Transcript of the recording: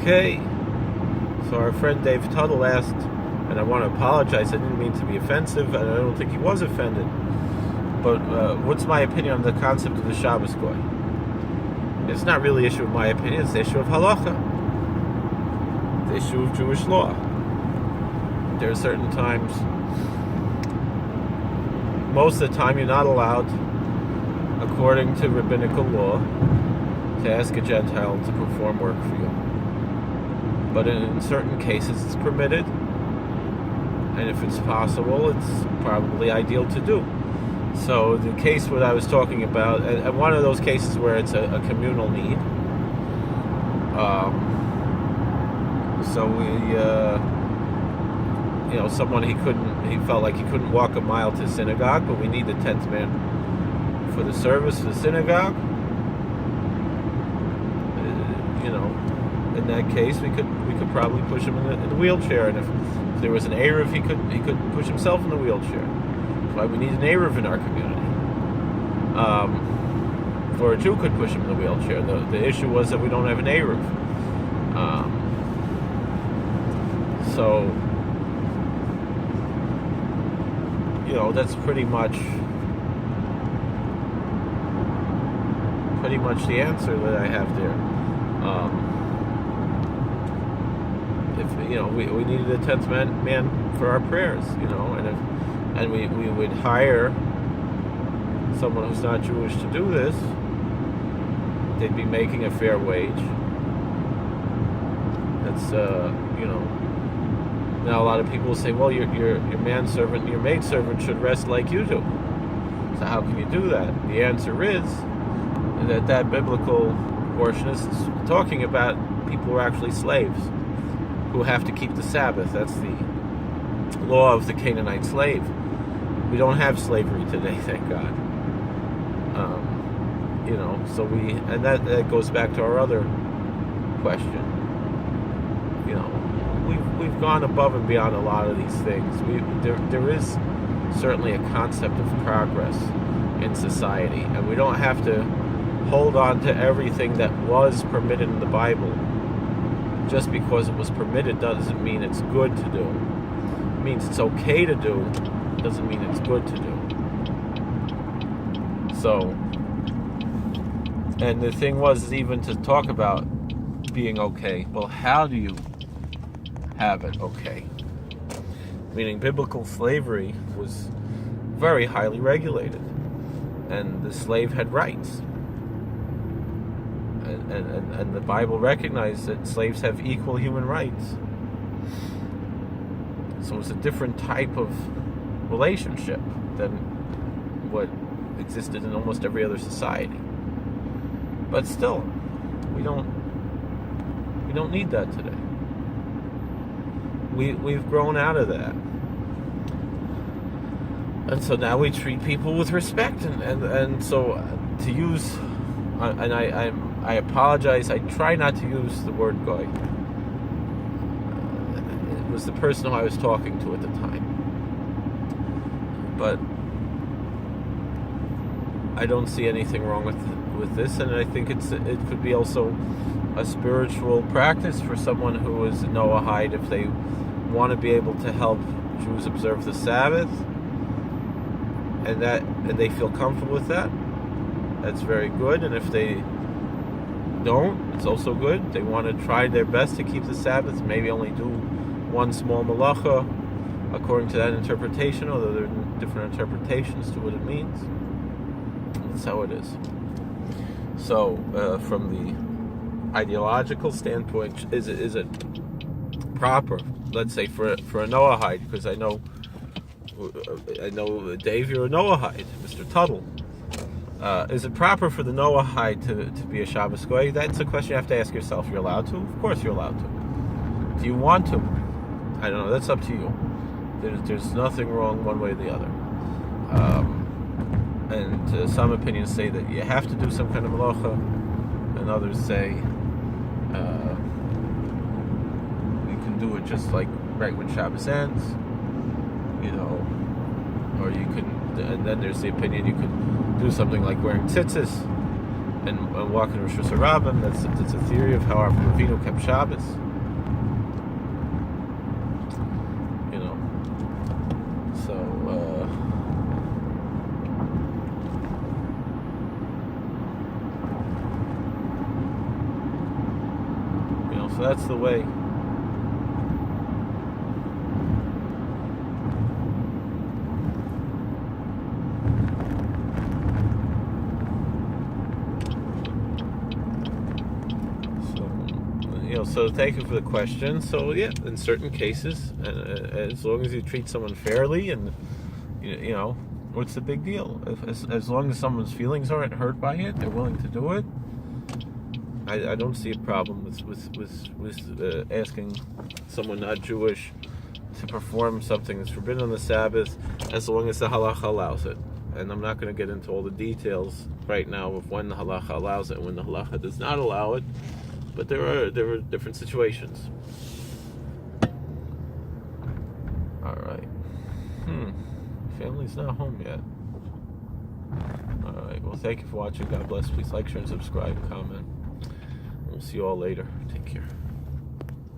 Okay, so our friend Dave Tuttle asked, and I want to apologize, I didn't mean to be offensive, and I don't think he was offended, but what's my opinion on the concept of the Shabbos Goy? It's not really an issue of my opinion, it's the issue of halacha, the issue of Jewish law. There are certain times, most of the time you're not allowed, according to rabbinical law, to ask a Gentile to perform work for you. But in certain cases it's permitted, and if it's possible, it's probably ideal to do. So the case what I was talking about, and one of those cases where it's a communal need, so we, someone he felt like he couldn't walk a mile to synagogue, but we need the 10th man for the service for the synagogue. In that case, we could probably push him in the wheelchair, and if there was an Erev, he could push himself in the wheelchair. That's why we need an Erev in our community. Or a Jew could push him in the wheelchair. The issue was that we don't have an Erev. So that's pretty much the answer that I have there. We needed a 10th man for our prayers, and we would hire someone who's not Jewish to do this. They'd be making a fair wage. That's now a lot of people will say, well, your manservant, your maidservant should rest like you do. So how can you do that? The answer is that biblical portion is talking about people who are actually slaves, who have to keep the Sabbath. That's the law of the Canaanite slave. We don't have slavery today, thank God. And that goes back to our other question. We've gone above and beyond a lot of these things. There is certainly a concept of progress in society, and we don't have to hold on to everything that was permitted in the Bible. Just because it was permitted doesn't mean it's good to do. It means it's okay to do, doesn't mean it's good to do. So, and the thing was even to talk about being okay. Well, how do you have it okay? Meaning biblical slavery was very highly regulated, and the slave had rights. And the Bible recognized that slaves have equal human rights. So it's a different type of relationship than what existed in almost every other society. But still, we don't need that today. We've grown out of that. And so now we treat people with respect, and so to use, and I apologize, I try not to use the word goy. It was the person who I was talking to at the time. But I don't see anything wrong with this, and I think it could be also a spiritual practice for someone who is a Noahide if they want to be able to help Jews observe the Sabbath, and they feel comfortable with that. That's very good, and if they don't, it's also good. They want to try their best to keep the Sabbath, maybe only do one small malacha according to that interpretation, although there are different interpretations to what it means. That's how it is. So, from the ideological standpoint, is it proper, let's say, for a Noahide, because I know Dave, you're a Noahide, Mr. Tuttle. Is it proper for the Noahide to be a Shabbos Goy? That's a question you have to ask yourself. You're allowed to? Of course you're allowed to. Do you want to? I don't know. That's up to you. There's nothing wrong one way or the other. And some opinions say that you have to do some kind of malacha, and others say you can do it just like right when Shabbos ends, or you can, and then there's the opinion you could do something like wearing tzitzis, and walking Rosh Hashanah. That's a theory of how our Avinu kept Shabbos. You know, so you know, so that's the way. So thank you for the question. So yeah, in certain cases, as long as you treat someone fairly, and you know, what's the big deal? As long as someone's feelings aren't hurt by it, they're willing to do it. I don't see a problem with asking someone not Jewish to perform something that's forbidden on the Sabbath, as long as the halacha allows it. And I'm not going to get into all the details right now of when the halacha allows it and when the halacha does not allow it. But there are different situations. All right. Family's not home yet. All right. Well, thank you for watching. God bless. Please like, share, and subscribe, comment. We'll see you all later. Take care.